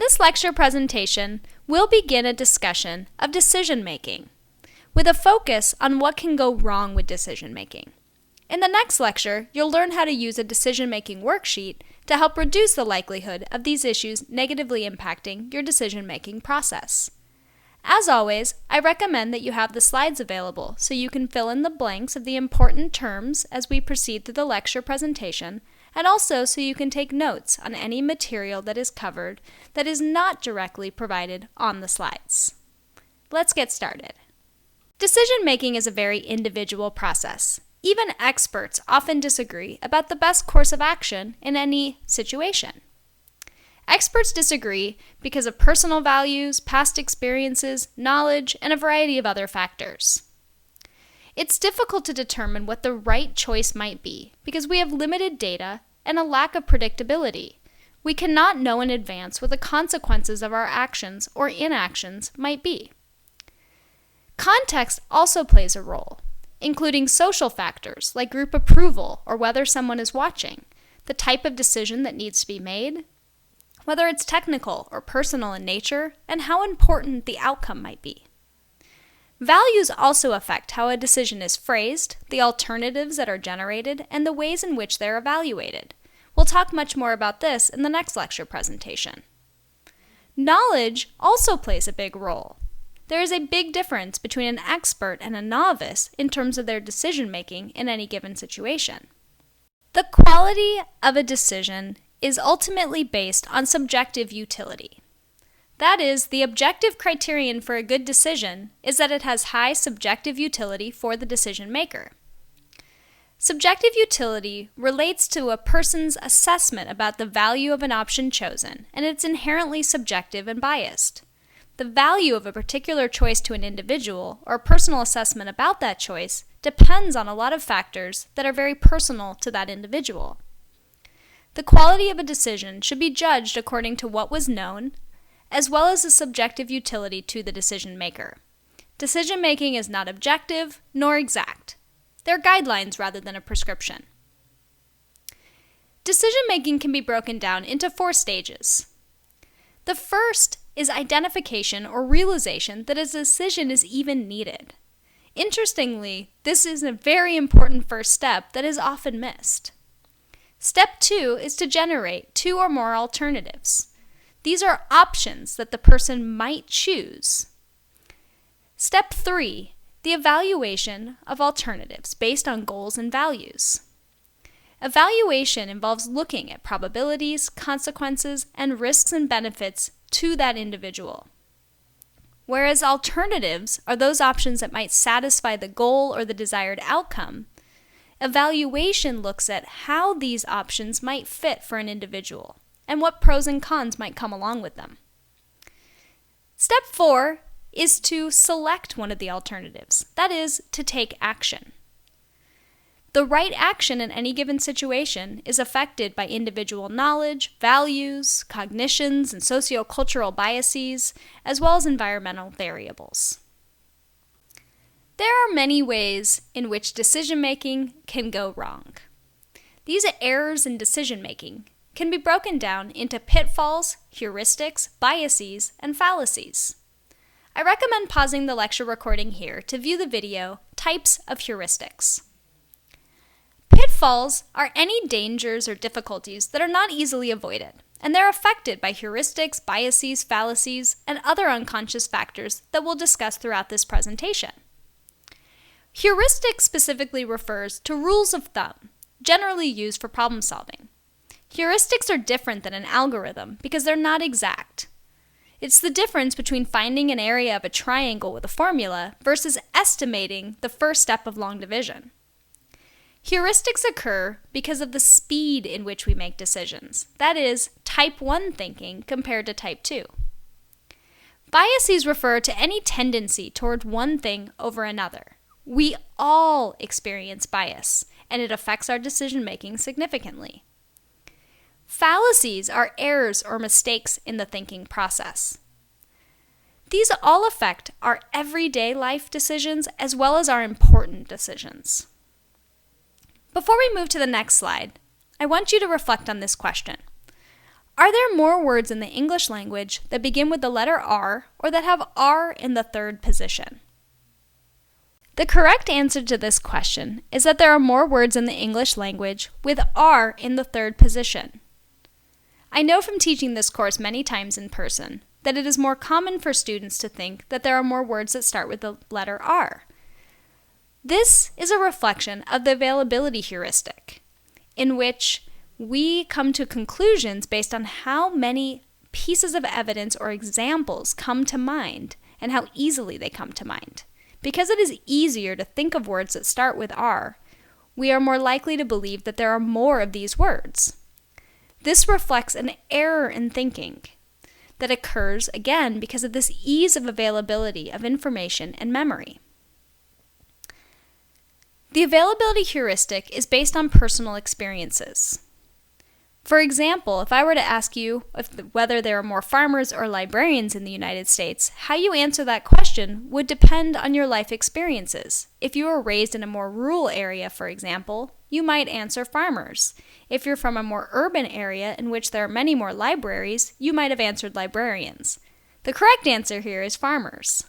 this lecture presentation, we'll begin a discussion of decision-making, with a focus on what can go wrong with decision-making. In the next lecture, you'll learn how to use a decision-making worksheet to help reduce the likelihood of these issues negatively impacting your decision-making process. As always, I recommend that you have the slides available so you can fill in the blanks of the important terms as we proceed through the lecture presentation, and also so you can take notes on any material that is covered that is not directly provided on the slides. Let's get started. Decision-making is a very individual process. Even experts often disagree about the best course of action in any situation. Experts disagree because of personal values, past experiences, knowledge, and a variety of other factors. It's difficult to determine what the right choice might be because we have limited data and a lack of predictability. We cannot know in advance what the consequences of our actions or inactions might be. Context also plays a role, including social factors like group approval or whether someone is watching, the type of decision that needs to be made, whether it's technical or personal in nature, and how important the outcome might be. Values also affect how a decision is phrased, the alternatives that are generated, and the ways in which they're evaluated. We'll talk much more about this in the next lecture presentation. Knowledge also plays a big role. There is a big difference between an expert and a novice in terms of their decision-making in any given situation. The quality of a decision is ultimately based on subjective utility. That is, the objective criterion for a good decision is that it has high subjective utility for the decision maker. Subjective utility relates to a person's assessment about the value of an option chosen, and it's inherently subjective and biased. The value of a particular choice to an individual, or a personal assessment about that choice, depends on a lot of factors that are very personal to that individual. The quality of a decision should be judged according to what was known, as well as the subjective utility to the decision maker. Decision making is not objective nor exact. They're guidelines rather than a prescription. Decision making can be broken down into 4 stages. The first is identification or realization that a decision is even needed. Interestingly, this is a very important first step that is often missed. Step 2 is to generate 2 or more alternatives. These are options that the person might choose. Step 3, the evaluation of alternatives based on goals and values. Evaluation involves looking at probabilities, consequences, and risks and benefits to that individual. Whereas alternatives are those options that might satisfy the goal or the desired outcome, evaluation looks at how these options might fit for an individual and what pros and cons might come along with them. Step 4 is to select one of the alternatives, that is, to take action. The right action in any given situation is affected by individual knowledge, values, cognitions, and sociocultural biases, as well as environmental variables. There are many ways in which decision-making can go wrong. These errors in decision-making can be broken down into pitfalls, heuristics, biases, and fallacies. I recommend pausing the lecture recording here to view the video, Types of Heuristics. Pitfalls are any dangers or difficulties that are not easily avoided, and they're affected by heuristics, biases, fallacies, and other unconscious factors that we'll discuss throughout this presentation. Heuristic specifically refers to rules of thumb, generally used for problem solving. Heuristics are different than an algorithm because they're not exact. It's the difference between finding an area of a triangle with a formula versus estimating the first step of long division. Heuristics occur because of the speed in which we make decisions, that is, type 1 thinking compared to type 2. Biases refer to any tendency toward one thing over another. We all experience bias, and it affects our decision-making significantly. Fallacies are errors or mistakes in the thinking process. These all affect our everyday life decisions as well as our important decisions. Before we move to the next slide, I want you to reflect on this question. Are there more words in the English language that begin with the letter R or that have R in the third position? The correct answer to this question is that there are more words in the English language with R in the third position. I know from teaching this course many times in person that it is more common for students to think that there are more words that start with the letter R. This is a reflection of the availability heuristic, in which we come to conclusions based on how many pieces of evidence or examples come to mind and how easily they come to mind. Because it is easier to think of words that start with R, we are more likely to believe that there are more of these words. This reflects an error in thinking that occurs, again, because of this ease of availability of information and memory. The availability heuristic is based on personal experiences. For example, if I were to ask you whether there are more farmers or librarians in the United States, how you answer that question would depend on your life experiences. If you were raised in a more rural area, for example, you might answer farmers. If you're from a more urban area in which there are many more libraries, you might have answered librarians. The correct answer here is farmers.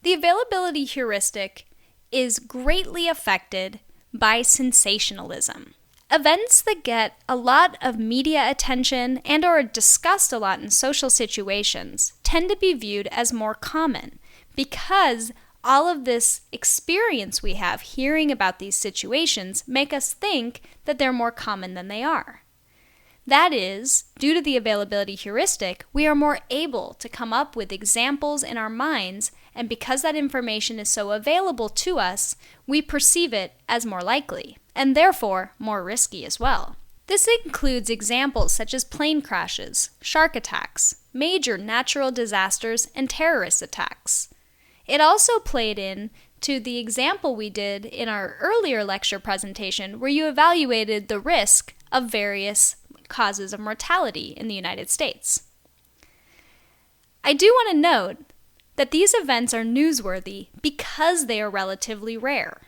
The availability heuristic is greatly affected by sensationalism. Events that get a lot of media attention and or are discussed a lot in social situations tend to be viewed as more common because all of this experience we have hearing about these situations make us think that they're more common than they are. That is, due to the availability heuristic, we are more able to come up with examples in our minds, and because that information is so available to us, we perceive it as more likely, and therefore more risky as well. This includes examples such as plane crashes, shark attacks, major natural disasters, and terrorist attacks. It also played in to the example we did in our earlier lecture presentation where you evaluated the risk of various causes of mortality in the United States. I do want to note that these events are newsworthy because they are relatively rare.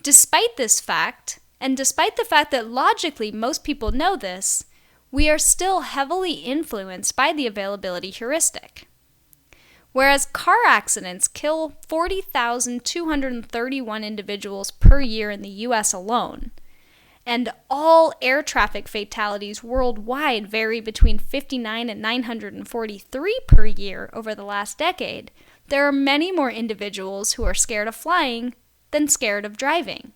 Despite this fact, and despite the fact that logically most people know this, we are still heavily influenced by the availability heuristic. Whereas car accidents kill 40,231 individuals per year in the US alone, and all air traffic fatalities worldwide vary between 59 and 943 per year over the last decade, there are many more individuals who are scared of flying than scared of driving.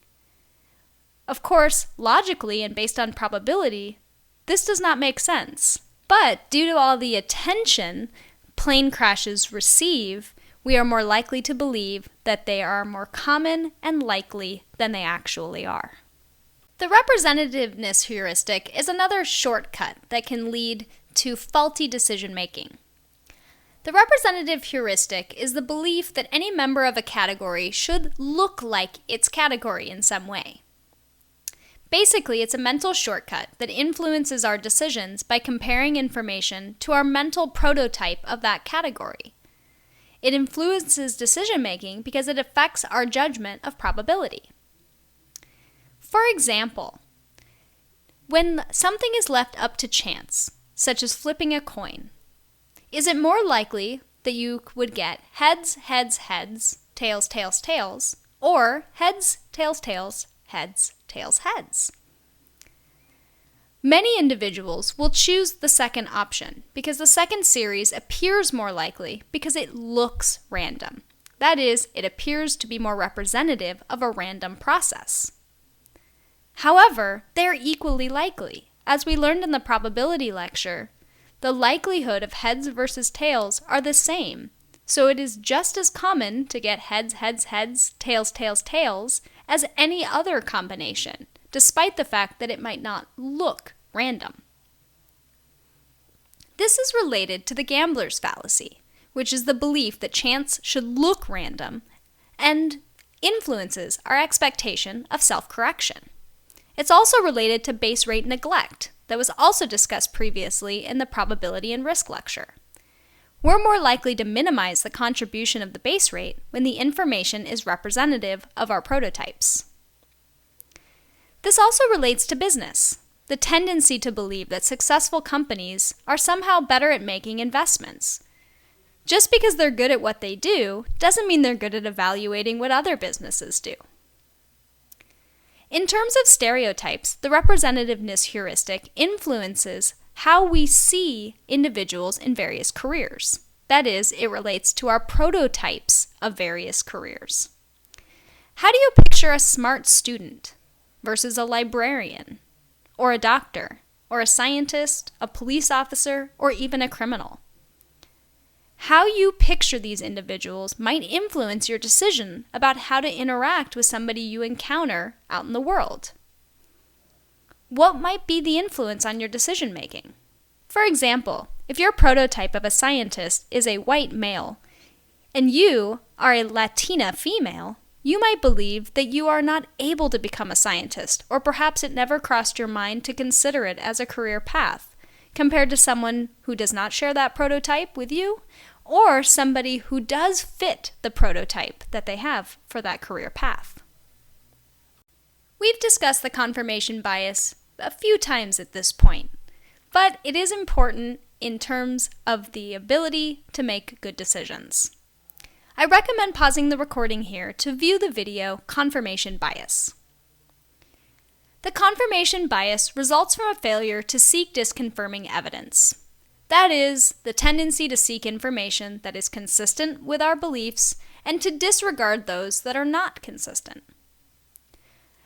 Of course, logically and based on probability, this does not make sense. But due to all the attention plane crashes receive, we are more likely to believe that they are more common and likely than they actually are. The representativeness heuristic is another shortcut that can lead to faulty decision-making. The representative heuristic is the belief that any member of a category should look like its category in some way. Basically, it's a mental shortcut that influences our decisions by comparing information to our mental prototype of that category. It influences decision-making because it affects our judgment of probability. For example, when something is left up to chance, such as flipping a coin, is it more likely that you would get heads, heads, heads, tails, tails, tails, or heads, tails, tails, heads, tails, heads? Many individuals will choose the second option because the second series appears more likely because it looks random. That is, it appears to be more representative of a random process. However, they are equally likely. As we learned in the probability lecture, the likelihood of heads versus tails are the same. So it is just as common to get heads, heads, heads, tails, tails, tails as any other combination, despite the fact that it might not look random. This is related to the gambler's fallacy, which is the belief that chance should look random and influences our expectation of self-correction. It's also related to base rate neglect that was also discussed previously in the probability and risk lecture. We're more likely to minimize the contribution of the base rate when the information is representative of our prototypes. This also relates to business. the tendency to believe that successful companies are somehow better at making investments. Just because they're good at what they do doesn't mean they're good at evaluating what other businesses do. In terms of stereotypes, the representativeness heuristic influences how we see individuals in various careers. That is, it relates to our prototypes of various careers. How do you picture a smart student versus a librarian, or a doctor, or a scientist, a police officer, or even a criminal? How you picture these individuals might influence your decision about how to interact with somebody you encounter out in the world. What might be the influence on your decision making? For example, if your prototype of a scientist is a white male and you are a Latina female, you might believe that you are not able to become a scientist, or perhaps it never crossed your mind to consider it as a career path, compared to someone who does not share that prototype with you, or somebody who does fit the prototype that they have for that career path. We've discussed the confirmation bias a few times at this point, but it is important in terms of the ability to make good decisions. I recommend pausing the recording here to view the video Confirmation Bias. The confirmation bias results from a failure to seek disconfirming evidence. That is, the tendency to seek information that is consistent with our beliefs and to disregard those that are not consistent.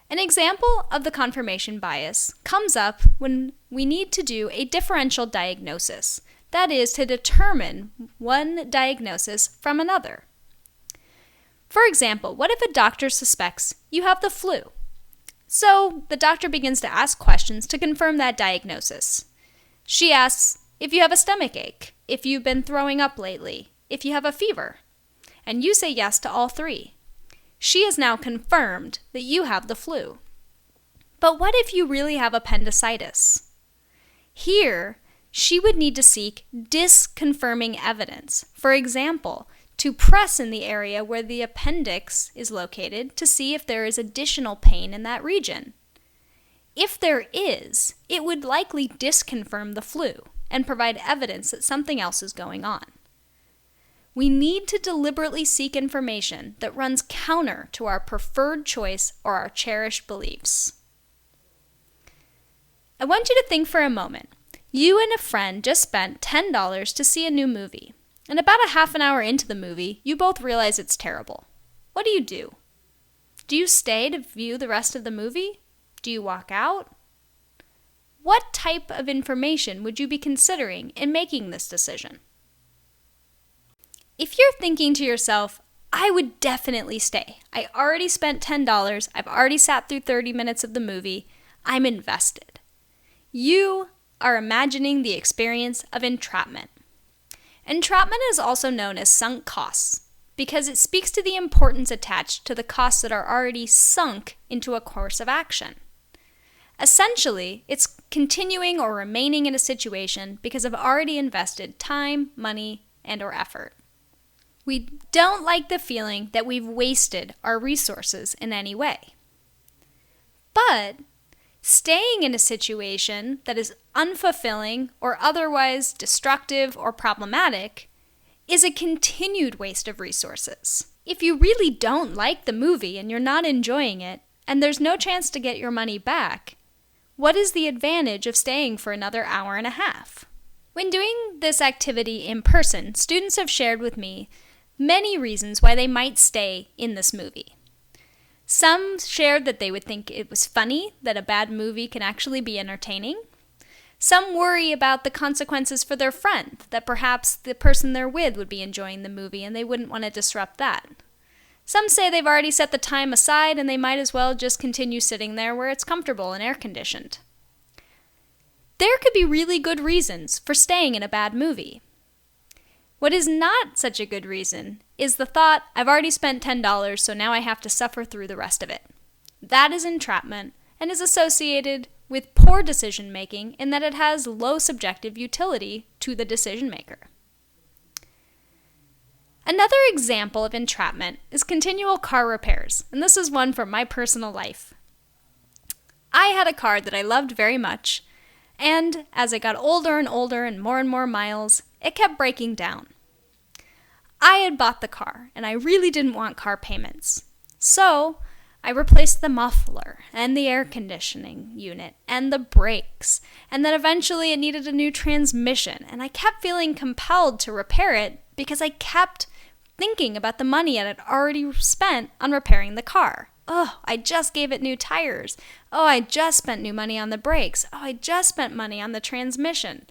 An example of the confirmation bias comes up when we need to do a differential diagnosis, that is, to determine one diagnosis from another. For example, what if a doctor suspects you have the flu? So the doctor begins to ask questions to confirm that diagnosis. She asks if you have a stomach ache, if you've been throwing up lately, if you have a fever, and you say yes to all three. She has now confirmed that you have the flu. But what if you really have appendicitis? Here, she would need to seek disconfirming evidence. For example, to press in the area where the appendix is located to see if there is additional pain in that region. If there is, it would likely disconfirm the flu and provide evidence that something else is going on. We need to deliberately seek information that runs counter to our preferred choice or our cherished beliefs. I want you to think for a moment. You and a friend just spent $10 to see a new movie. And about a half an hour into the movie, you both realize it's terrible. What do? Do you stay to view the rest of the movie? Do you walk out? What type of information would you be considering in making this decision? If you're thinking to yourself, I would definitely stay. I already spent $10. I've already sat through 30 minutes of the movie. I'm invested. You are imagining the experience of entrapment. Entrapment is also known as sunk costs because it speaks to the importance attached to the costs that are already sunk into a course of action. Essentially, it's continuing or remaining in a situation because I've already invested time, money, and/or effort. We don't like the feeling that we've wasted our resources in any way. But staying in a situation that is unfulfilling or otherwise destructive or problematic is a continued waste of resources. If you really don't like the movie and you're not enjoying it, and there's no chance to get your money back, what is the advantage of staying for another hour and a half? When doing this activity in person, students have shared with me many reasons why they might stay in this movie. Some shared that they would think it was funny, that a bad movie can actually be entertaining. Some worry about the consequences for their friend, that perhaps the person they're with would be enjoying the movie and they wouldn't want to disrupt that. Some say they've already set the time aside and they might as well just continue sitting there where it's comfortable and air-conditioned. There could be really good reasons for staying in a bad movie. What is not such a good reason is the thought, I've already spent $10, so now I have to suffer through the rest of it. That is entrapment and is associated with poor decision-making in that it has low subjective utility to the decision-maker. Another example of entrapment is continual car repairs, and this is one from my personal life. I had a car that I loved very much, and as it got older and older and more miles, it kept breaking down. I had bought the car, and I really didn't want car payments. So I replaced the muffler and the air conditioning unit and the brakes, and then eventually it needed a new transmission, and I kept feeling compelled to repair it because I kept thinking about the money I had already spent on repairing the car. Oh, I just gave it new tires. Oh, I just spent new money on the brakes. Oh, I just spent money on the transmission.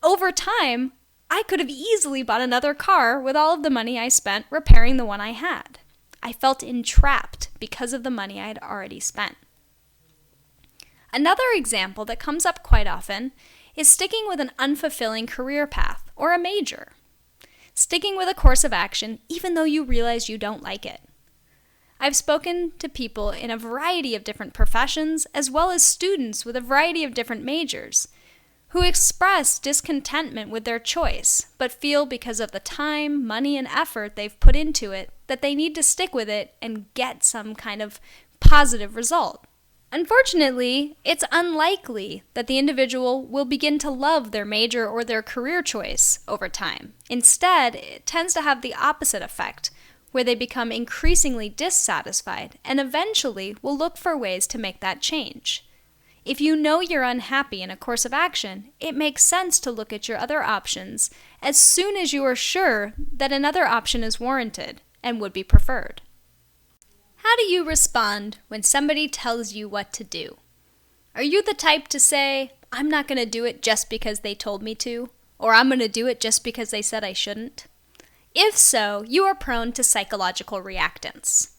Over time, I could have easily bought another car with all of the money I spent repairing the one I had. I felt entrapped because of the money I had already spent. Another example that comes up quite often is sticking with an unfulfilling career path or a major. Sticking with a course of action even though you realize you don't like it. I've spoken to people in a variety of different professions as well as students with a variety of different majors who express discontentment with their choice, but feel because of the time, money, and effort they've put into it that they need to stick with it and get some kind of positive result. Unfortunately, it's unlikely that the individual will begin to love their major or their career choice over time. Instead, it tends to have the opposite effect, where they become increasingly dissatisfied and eventually will look for ways to make that change. If you know you're unhappy in a course of action, it makes sense to look at your other options as soon as you are sure that another option is warranted and would be preferred. How do you respond when somebody tells you what to do? Are you the type to say, I'm not going to do it just because they told me to, or I'm going to do it just because they said I shouldn't? If so, you are prone to psychological reactants.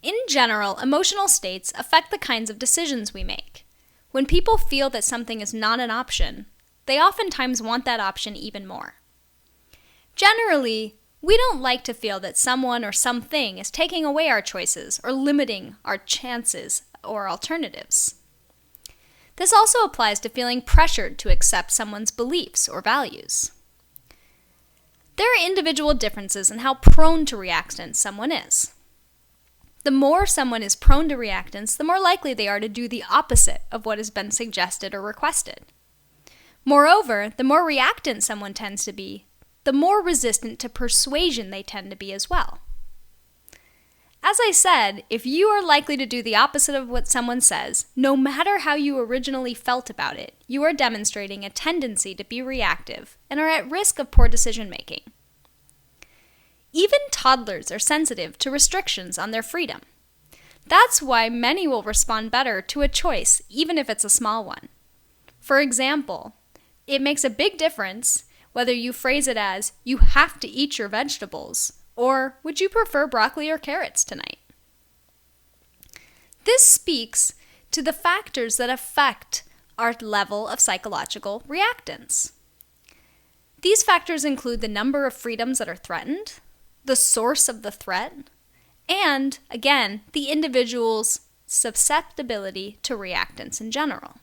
In general, emotional states affect the kinds of decisions we make. When people feel that something is not an option, they oftentimes want that option even more. Generally, we don't like to feel that someone or something is taking away our choices or limiting our chances or alternatives. This also applies to feeling pressured to accept someone's beliefs or values. There are individual differences in how prone to reactance someone is. The more someone is prone to reactance, the more likely they are to do the opposite of what has been suggested or requested. Moreover, the more reactant someone tends to be, the more resistant to persuasion they tend to be as well. As I said, if you are likely to do the opposite of what someone says, no matter how you originally felt about it, you are demonstrating a tendency to be reactive and are at risk of poor decision making. Even toddlers are sensitive to restrictions on their freedom. That's why many will respond better to a choice, even if it's a small one. For example, it makes a big difference whether you phrase it as, you have to eat your vegetables, or would you prefer broccoli or carrots tonight? This speaks to the factors that affect our level of psychological reactance. These factors include the number of freedoms that are threatened, the source of the threat, and, again, the individual's susceptibility to reactance in general.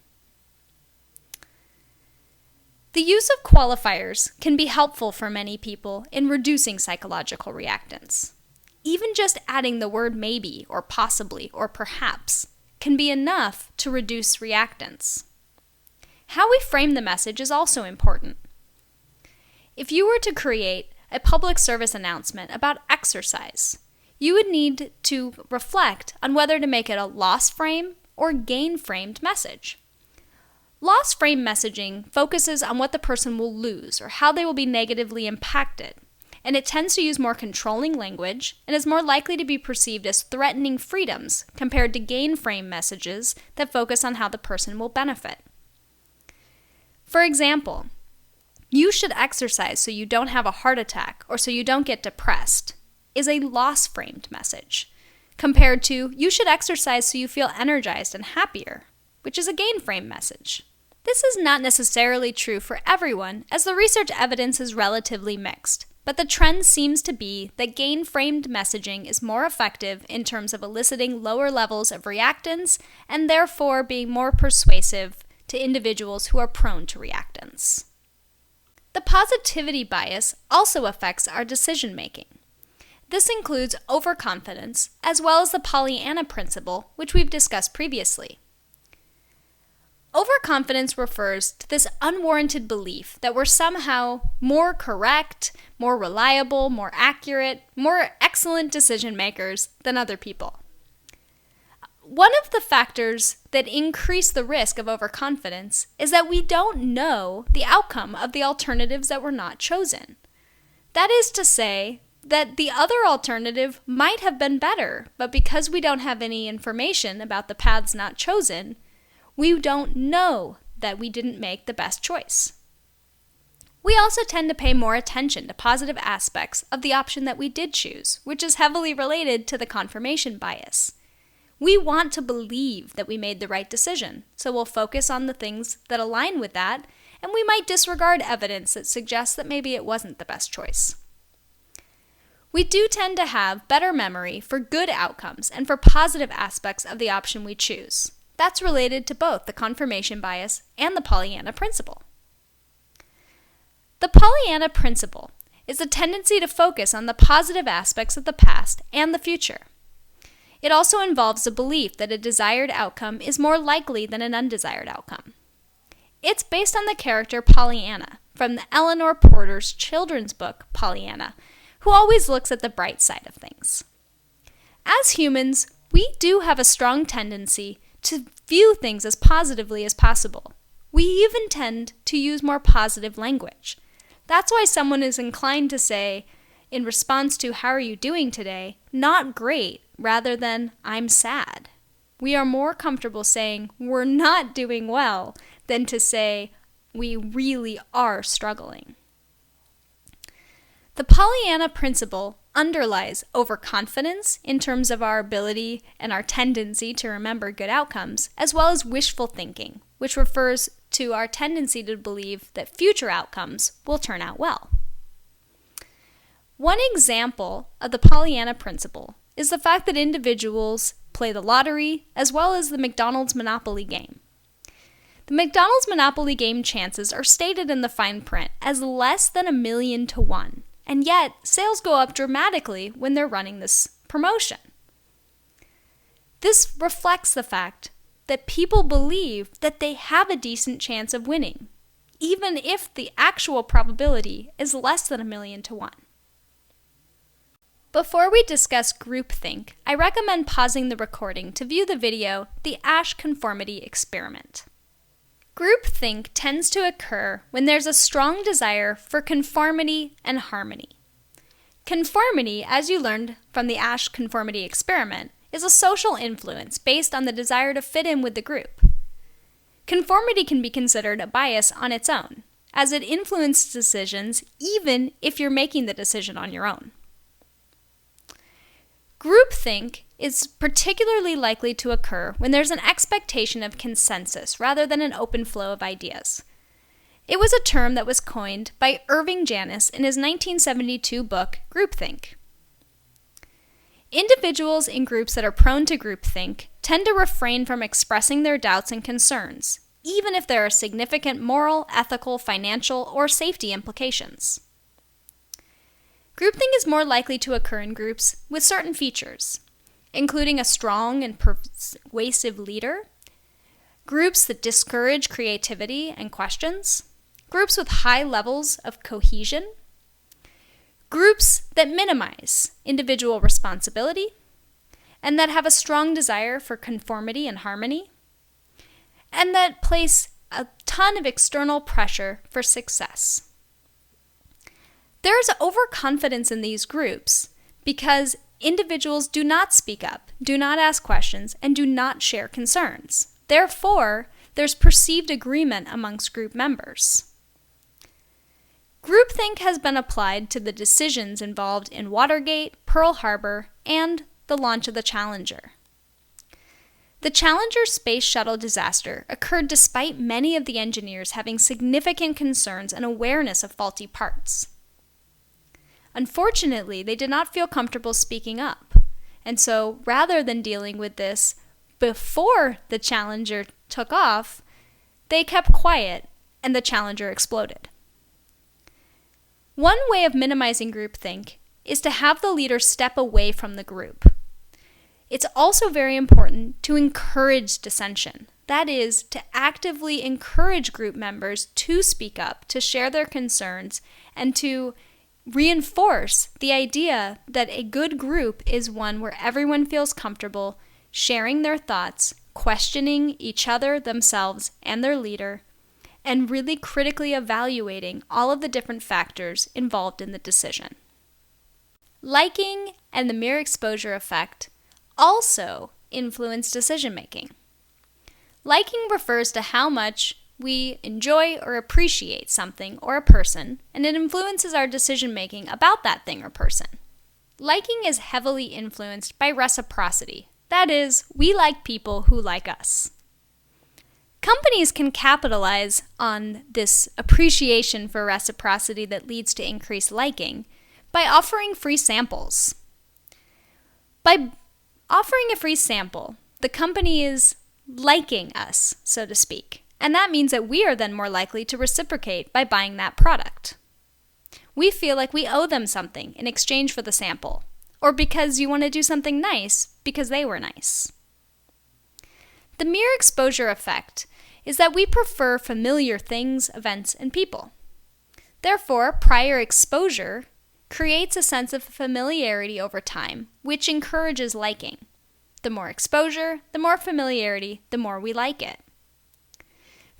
The use of qualifiers can be helpful for many people in reducing psychological reactance. Even just adding the word maybe, or possibly, or perhaps can be enough to reduce reactance. How we frame the message is also important. If you were to create a public service announcement about exercise, you would need to reflect on whether to make it a loss-frame or gain-framed message. Loss-frame messaging focuses on what the person will lose or how they will be negatively impacted, and it tends to use more controlling language and is more likely to be perceived as threatening freedoms compared to gain-frame messages that focus on how the person will benefit. For example, you should exercise so you don't have a heart attack or so you don't get depressed is a loss-framed message, compared to you should exercise so you feel energized and happier, which is a gain-frame message. This is not necessarily true for everyone, as the research evidence is relatively mixed, but the trend seems to be that gain-framed messaging is more effective in terms of eliciting lower levels of reactance and therefore being more persuasive to individuals who are prone to reactance. The positivity bias also affects our decision-making. This includes overconfidence, as well as the Pollyanna principle, which we've discussed previously. Overconfidence refers to this unwarranted belief that we're somehow more correct, more reliable, more accurate, more excellent decision makers than other people. One of the factors that increase the risk of overconfidence is that we don't know the outcome of the alternatives that were not chosen. That is to say, that the other alternative might have been better, but because we don't have any information about the paths not chosen, we don't know that we didn't make the best choice. We also tend to pay more attention to positive aspects of the option that we did choose, which is heavily related to the confirmation bias. We want to believe that we made the right decision, so we'll focus on the things that align with that, and we might disregard evidence that suggests that maybe it wasn't the best choice. We do tend to have better memory for good outcomes and for positive aspects of the option we choose. That's related to both the confirmation bias and the Pollyanna principle. The Pollyanna principle is a tendency to focus on the positive aspects of the past and the future. It also involves the belief that a desired outcome is more likely than an undesired outcome. It's based on the character Pollyanna from the Eleanor Porter's children's book, Pollyanna, who always looks at the bright side of things. As humans, we do have a strong tendency to view things as positively as possible. We even tend to use more positive language. That's why someone is inclined to say, in response to "how are you doing today?" not great, rather than "I'm sad." We are more comfortable saying we're not doing well than to say we really are struggling. The Pollyanna principle underlies overconfidence in terms of our ability and our tendency to remember good outcomes, as well as wishful thinking, which refers to our tendency to believe that future outcomes will turn out well. One example of the Pollyanna principle is the fact that individuals play the lottery as well as the McDonald's Monopoly game. The McDonald's Monopoly game chances are stated in the fine print as less than 1,000,000 to 1. And yet, sales go up dramatically when they're running this promotion. This reflects the fact that people believe that they have a decent chance of winning, even if the actual probability is less than 1,000,000 to 1. Before we discuss groupthink, I recommend pausing the recording to view the video, The Asch Conformity Experiment. Groupthink tends to occur when there's a strong desire for conformity and harmony. Conformity, as you learned from the Asch Conformity Experiment, is a social influence based on the desire to fit in with the group. Conformity can be considered a bias on its own, as it influences decisions even if you're making the decision on your own. Groupthink is particularly likely to occur when there's an expectation of consensus rather than an open flow of ideas. It was a term that was coined by Irving Janis in his 1972 book, Groupthink. Individuals in groups that are prone to groupthink tend to refrain from expressing their doubts and concerns, even if there are significant moral, ethical, financial, or safety implications. Groupthink is more likely to occur in groups with certain features, including a strong and persuasive leader, groups that discourage creativity and questions, groups with high levels of cohesion, groups that minimize individual responsibility, and that have a strong desire for conformity and harmony, and that place a ton of external pressure for success. There's overconfidence in these groups because individuals do not speak up, do not ask questions, and do not share concerns. Therefore, there's perceived agreement amongst group members. Groupthink has been applied to the decisions involved in Watergate, Pearl Harbor, and the launch of the Challenger. The Challenger space shuttle disaster occurred despite many of the engineers having significant concerns and awareness of faulty parts. Unfortunately, they did not feel comfortable speaking up, and so rather than dealing with this before the Challenger took off, they kept quiet and the Challenger exploded. One way of minimizing groupthink is to have the leader step away from the group. It's also very important to encourage dissension, That is, to actively encourage group members to speak up, to share their concerns, and to reinforce the idea that a good group is one where everyone feels comfortable sharing their thoughts, questioning each other, themselves, and their leader, and really critically evaluating all of the different factors involved in the decision. Liking and the mere exposure effect also influence decision-making. Liking refers to how much we enjoy or appreciate something or a person, and it influences our decision-making about that thing or person. Liking is heavily influenced by reciprocity. That is, we like people who like us. Companies can capitalize on this appreciation for reciprocity that leads to increased liking by offering free samples. By offering a free sample, the company is liking us, so to speak, and that means that we are then more likely to reciprocate by buying that product. We feel like we owe them something in exchange for the sample, or because you want to do something nice because they were nice. The mere exposure effect is that we prefer familiar things, events, and people. Therefore, prior exposure creates a sense of familiarity over time, which encourages liking. The more exposure, the more familiarity, the more we like it.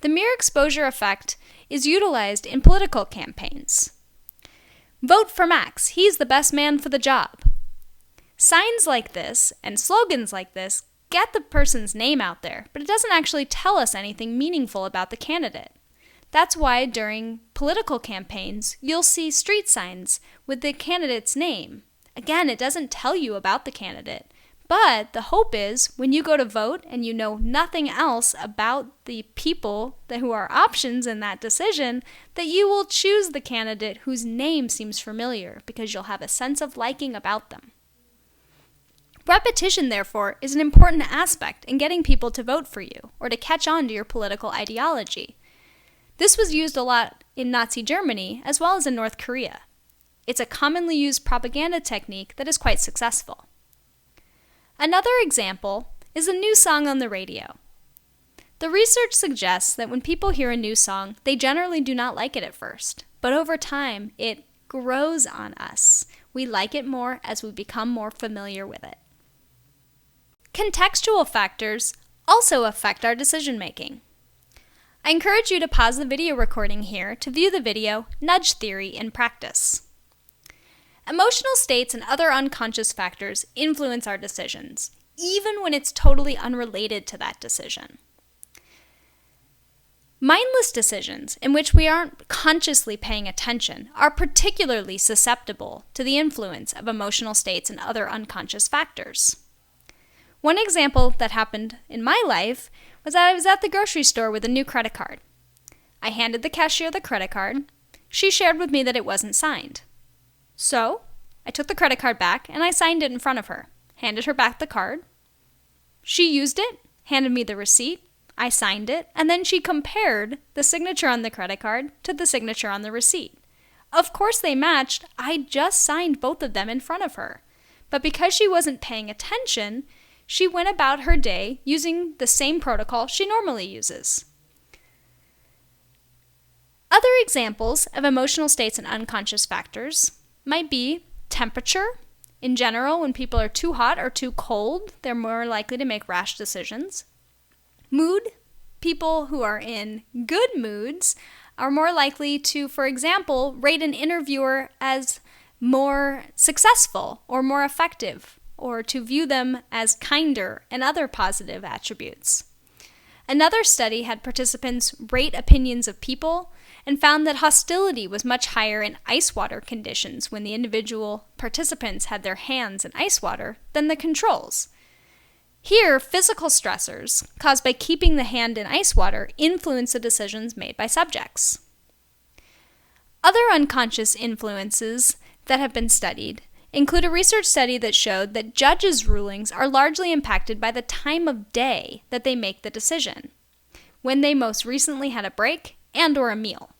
The mere exposure effect is utilized in political campaigns. Vote for Max, he's the best man for the job. Signs like this and slogans like this get the person's name out there, but it doesn't actually tell us anything meaningful about the candidate. That's why during political campaigns, you'll see street signs with the candidate's name. Again, it doesn't tell you about the candidate. But the hope is when you go to vote and you know nothing else about the people who are options in that decision, that you will choose the candidate whose name seems familiar because you'll have a sense of liking about them. Repetition, therefore, is an important aspect in getting people to vote for you or to catch on to your political ideology. This was used a lot in Nazi Germany as well as in North Korea. It's a commonly used propaganda technique that is quite successful. Another example is a new song on the radio. The research suggests that when people hear a new song, they generally do not like it at first, but over time, it grows on us. We like it more as we become more familiar with it. Contextual factors also affect our decision-making. I encourage you to pause the video recording here to view the video Nudge Theory in Practice. Emotional states and other unconscious factors influence our decisions, even when it's totally unrelated to that decision. Mindless decisions, in which we aren't consciously paying attention, are particularly susceptible to the influence of emotional states and other unconscious factors. One example that happened in my life was that I was at the grocery store with a new credit card. I handed the cashier the credit card. She shared with me that it wasn't signed. So, I took the credit card back and I signed it in front of her, handed her back the card. She used it, handed me the receipt, I signed it, and then she compared the signature on the credit card to the signature on the receipt. Of course they matched. I just signed both of them in front of her. But because she wasn't paying attention, she went about her day using the same protocol she normally uses. Other examples of emotional states and unconscious factors might be temperature. In general, when people are too hot or too cold, they're more likely to make rash decisions. Mood. People who are in good moods are more likely to, for example, rate an interviewer as more successful or more effective, or to view them as kinder and other positive attributes. Another study had participants rate opinions of people and found that hostility was much higher in ice water conditions when the individual participants had their hands in ice water than the controls. Here, physical stressors caused by keeping the hand in ice water influence the decisions made by subjects. Other unconscious influences that have been studied include a research study that showed that judges' rulings are largely impacted by the time of day that they make the decision, when they most recently had a break and/or a meal.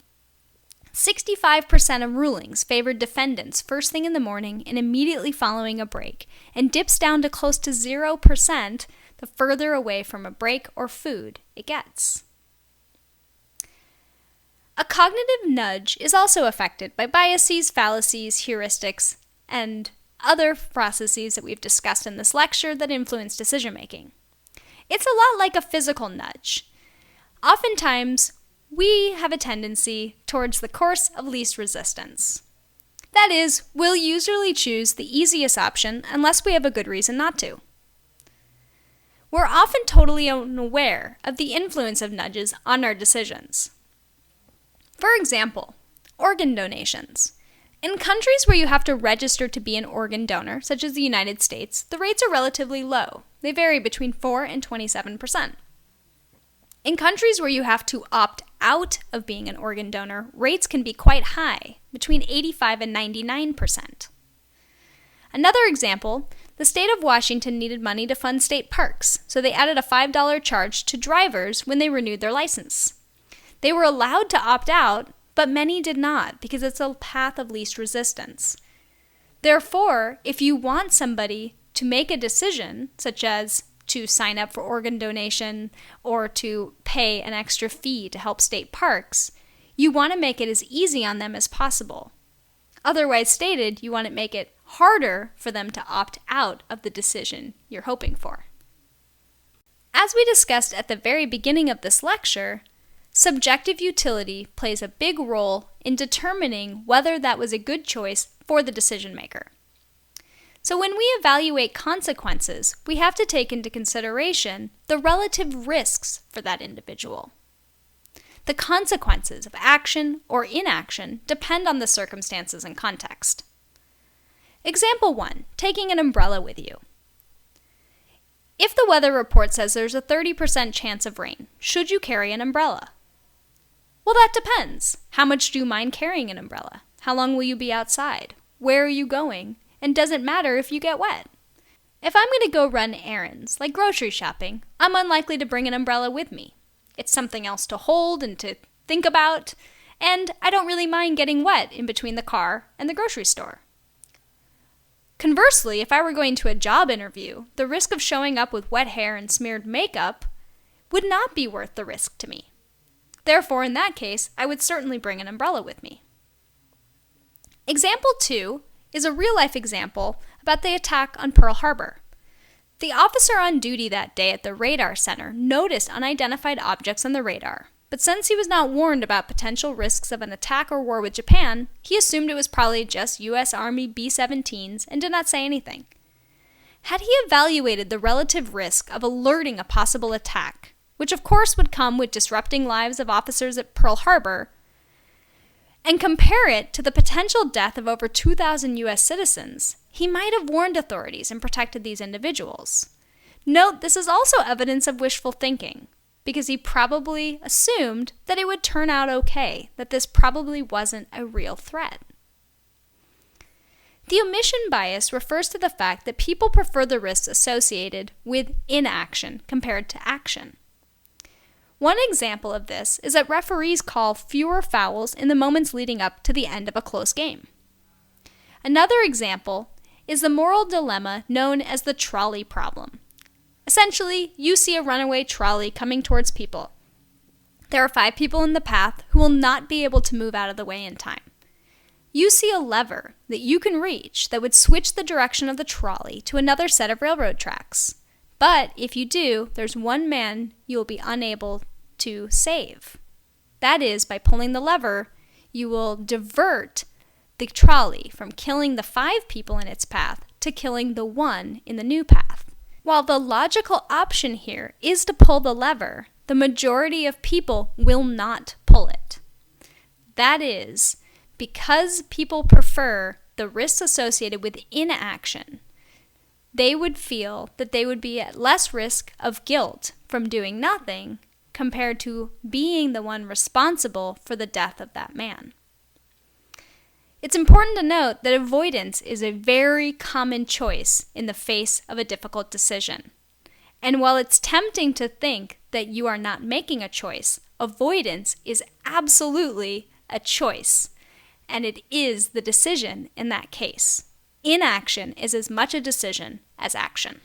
65% of rulings favored defendants first thing in the morning and immediately following a break, and dips down to close to 0% the further away from a break or food it gets. A cognitive nudge is also affected by biases, fallacies, heuristics, and other processes that we've discussed in this lecture that influence decision-making. It's a lot like a physical nudge. Oftentimes, we have a tendency towards the course of least resistance. That is, we'll usually choose the easiest option unless we have a good reason not to. We're often totally unaware of the influence of nudges on our decisions. For example, organ donations. In countries where you have to register to be an organ donor, such as the United States, the rates are relatively low. They vary between 4 and 27%. In countries where you have to opt out of being an organ donor, rates can be quite high, between 85 and 99%. Another example, the state of Washington needed money to fund state parks, so they added a $5 charge to drivers when they renewed their license. They were allowed to opt out, but many did not because it's a path of least resistance. Therefore, if you want somebody to make a decision, such as to sign up for organ donation or to pay an extra fee to help state parks, you want to make it as easy on them as possible. Otherwise stated, you want to make it harder for them to opt out of the decision you're hoping for. As we discussed at the very beginning of this lecture, subjective utility plays a big role in determining whether that was a good choice for the decision maker. So when we evaluate consequences, we have to take into consideration the relative risks for that individual. The consequences of action or inaction depend on the circumstances and context. Example 1, taking an umbrella with you. If the weather report says there's a 30% chance of rain, should you carry an umbrella? Well, that depends. How much do you mind carrying an umbrella? How long will you be outside? Where are you going? And does it matter if you get wet? If I'm going to go run errands, like grocery shopping, I'm unlikely to bring an umbrella with me. It's something else to hold and to think about, and I don't really mind getting wet in between the car and the grocery store. Conversely, if I were going to a job interview, the risk of showing up with wet hair and smeared makeup would not be worth the risk to me. Therefore, in that case, I would certainly bring an umbrella with me. Example 2 is a real-life example about the attack on Pearl Harbor. The officer on duty that day at the radar center noticed unidentified objects on the radar, but since he was not warned about potential risks of an attack or war with Japan, he assumed it was probably just U.S. Army B-17s and did not say anything. Had he evaluated the relative risk of alerting a possible attack, which of course would come with disrupting lives of officers at Pearl Harbor, and compare it to the potential death of over 2,000 U.S. citizens, he might have warned authorities and protected these individuals. Note, this is also evidence of wishful thinking, because he probably assumed that it would turn out okay, that this probably wasn't a real threat. The omission bias refers to the fact that people prefer the risks associated with inaction compared to action. One example of this is that referees call fewer fouls in the moments leading up to the end of a close game. Another example is the moral dilemma known as the trolley problem. Essentially, you see a runaway trolley coming towards people. There are 5 people in the path who will not be able to move out of the way in time. You see a lever that you can reach that would switch the direction of the trolley to another set of railroad tracks. But if you do, there's one man you will be unable to save. That is, by pulling the lever, you will divert the trolley from killing the 5 people in its path to killing the 1 in the new path. While the logical option here is to pull the lever, the majority of people will not pull it. That is, because people prefer the risks associated with inaction, they would feel that they would be at less risk of guilt from doing nothing compared to being the one responsible for the death of that man. It's important to note that avoidance is a very common choice in the face of a difficult decision. And while it's tempting to think that you are not making a choice, avoidance is absolutely a choice, and it is the decision in that case. Inaction is as much a decision as action.